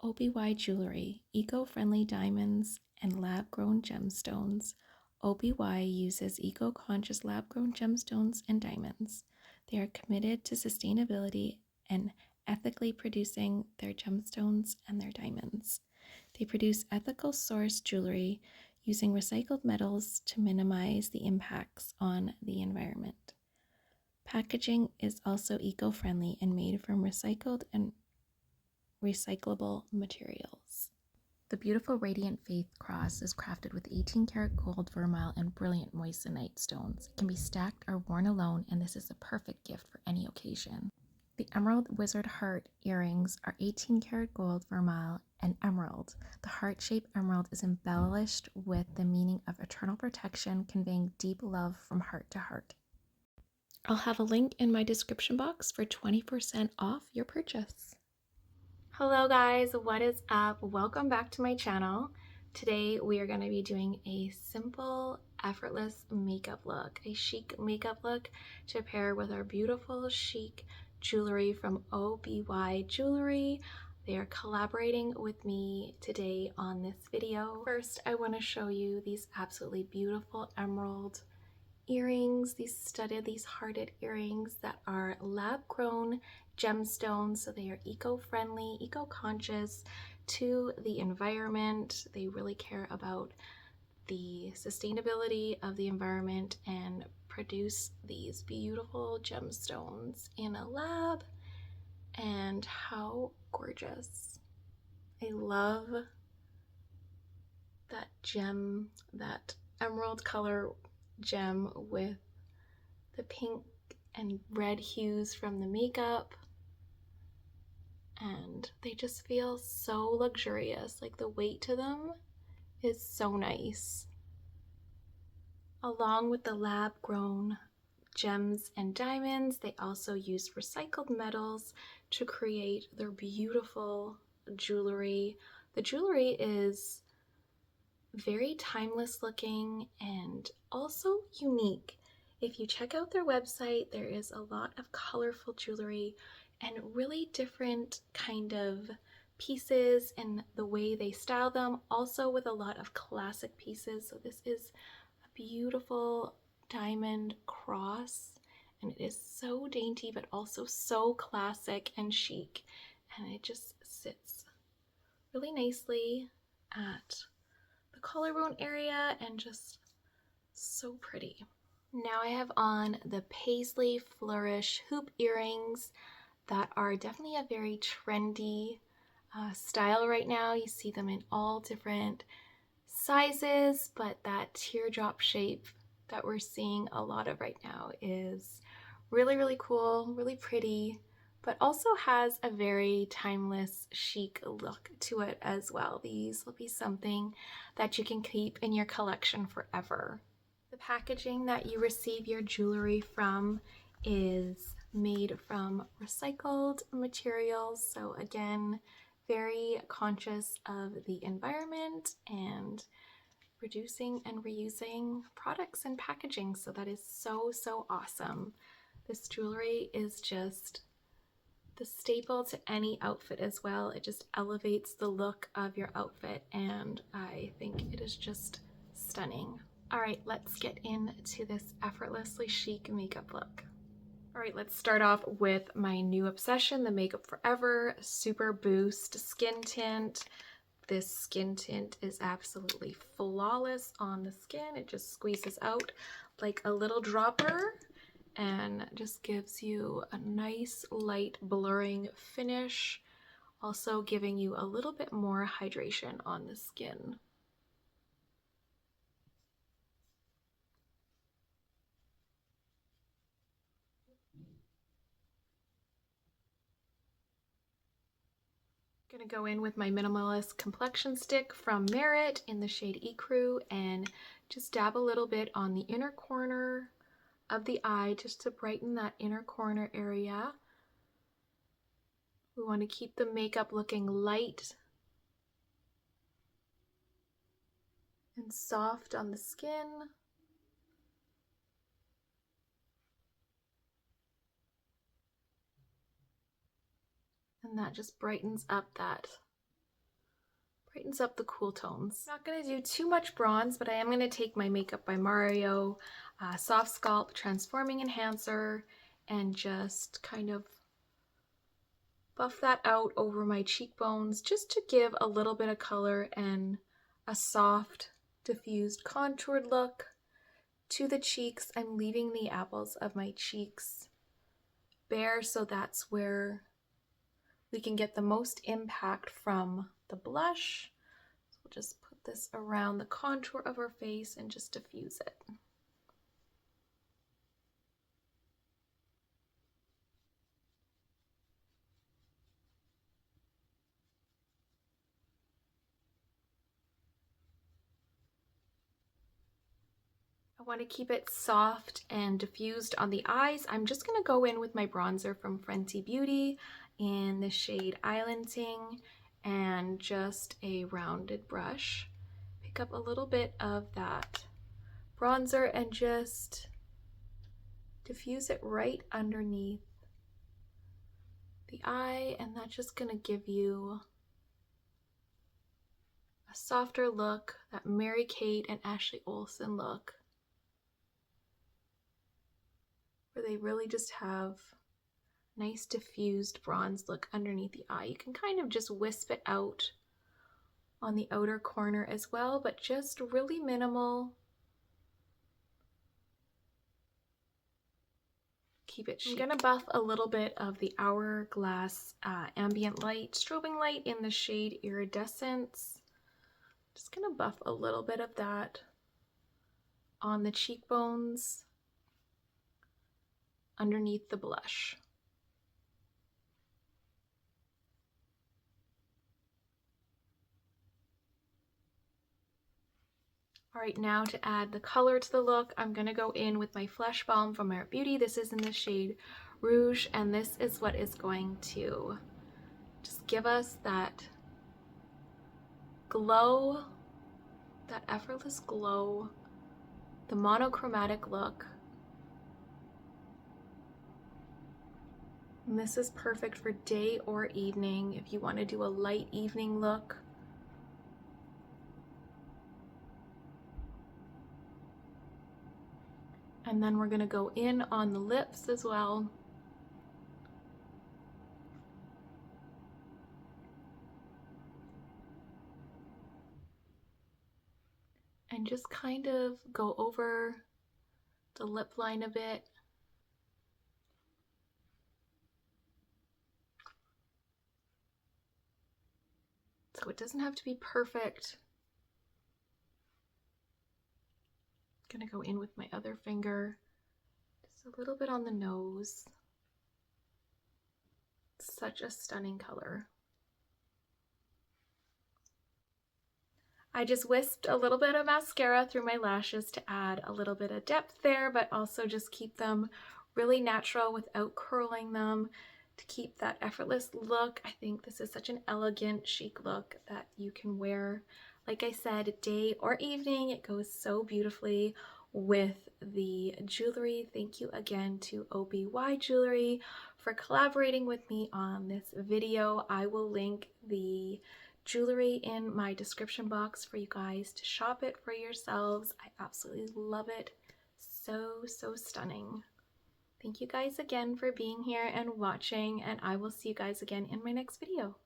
OBY Jewelry, eco-friendly diamonds and lab-grown gemstones. OBY uses eco-conscious lab-grown gemstones and diamonds. They are committed to sustainability and ethically producing their gemstones and their diamonds. They produce ethical source jewelry using recycled metals to minimize the impacts on the environment. Packaging is also eco-friendly and made from recycled and recyclable materials. The beautiful Radiant Faith cross is crafted with 18 karat gold, vermeil, and brilliant moissanite stones. It can be stacked or worn alone, and this is a perfect gift for any occasion. The Emerald Wizard Heart earrings are 18 karat gold, vermeil, and emerald. The heart-shaped emerald is embellished with the meaning of eternal protection, conveying deep love from heart to heart. I'll have a link in my description box for 20% off your purchase. Hello guys, what is up? Welcome back to my channel. Today we are going to be doing a simple, effortless makeup look, a chic makeup look to pair with our beautiful chic jewelry from OBY Jewelry. They are collaborating with me today on this video. First, I want to show you these absolutely beautiful emerald earrings, these hearted earrings that are lab-grown gemstones, so they are eco-friendly, eco-conscious to the environment. They really care about the sustainability of the environment and produce these beautiful gemstones in a lab. And how gorgeous. I love that gem, that emerald color gem with the pink and red hues from the makeup, and they just feel so luxurious. Like the weight to them is so nice. Along with the lab-grown gems and diamonds, they also used recycled metals to create their beautiful jewelry. The jewelry is very timeless looking and also unique. If you check out their website, there is a lot of colorful jewelry and really different kind of pieces and the way they style them, also with a lot of classic pieces. So this is a beautiful diamond cross, and it is so dainty but also so classic and chic, and it just sits really nicely at the collarbone area and just so pretty. Now I have on the paisley flourish hoop earrings that are definitely a very trendy style right now. You see them in all different sizes, but that teardrop shape that we're seeing a lot of right now is really, really cool, really pretty, but also has a very timeless, chic look to it as well. These will be something that you can keep in your collection forever. The packaging that you receive your jewelry from is made from recycled materials. So again, very conscious of the environment and reducing and reusing products and packaging. So that is so, so awesome. This jewelry is just the staple to any outfit as well. It just elevates the look of your outfit, and I think it is just stunning. All right, let's get into this effortlessly chic makeup look. All right, let's start off with my new obsession, the Makeup Forever Super Boost Skin Tint. This skin tint is absolutely flawless on the skin. It just squeezes out like a little dropper and just gives you a nice light blurring finish, also giving you a little bit more hydration on the skin. Gonna go in with my minimalist complexion stick from Merit in the shade Ecru and just dab a little bit on the inner corner of the eye just to brighten that inner corner area. We want to keep the makeup looking light and soft on the skin. And that just brightens up that brightens up the cool tones. I'm not going to do too much bronze, but I am going to take my Makeup by Mario Soft Sculpt Transforming Enhancer and just kind of buff that out over my cheekbones just to give a little bit of color and a soft, diffused, contoured look to the cheeks. I'm leaving the apples of my cheeks bare, so that's where we can get the most impact from the blush. So we'll just put this around the contour of our face and just diffuse it. I want to keep it soft and diffused on the eyes. I'm just going to go in with my bronzer from Fenty Beauty in the shade Islanding and just a rounded brush. Pick up a little bit of that bronzer and just diffuse it right underneath the eye, and that's just going to give you a softer look, that Mary-Kate and Ashley Olsen look, where they really just have nice diffused bronze look underneath the eye. You can kind of just wisp it out on the outer corner as well, but just really minimal. Keep it chic. I'm gonna buff a little bit of the Hourglass Ambient Light Strobing Light in the shade Iridescence. Just gonna buff a little bit of that on the cheekbones underneath the blush. All right, now to add the color to the look, I'm gonna go in with my Flesh Balm from Merit Beauty. This is in the shade Rouge, and this is what is going to just give us that glow, that effortless glow, the monochromatic look. And this is perfect for day or evening if you want to do a light evening look. And then we're going to go in on the lips as well. And just kind of go over the lip line a bit. So it doesn't have to be perfect. I'm gonna go in with my other finger, just a little bit on the nose. Such a stunning color. I just wisped a little bit of mascara through my lashes to add a little bit of depth there, but also just keep them really natural without curling them, to keep that effortless look. I think this is such an elegant, chic look that you can wear, like I said, day or evening. It goes so beautifully with the jewelry. Thank you again to OBY Jewelry for collaborating with me on this video. I will link the jewelry in my description box for you guys to shop it for yourselves. I absolutely love it. So stunning. Thank you guys again for being here and watching, and I will see you guys again in my next video.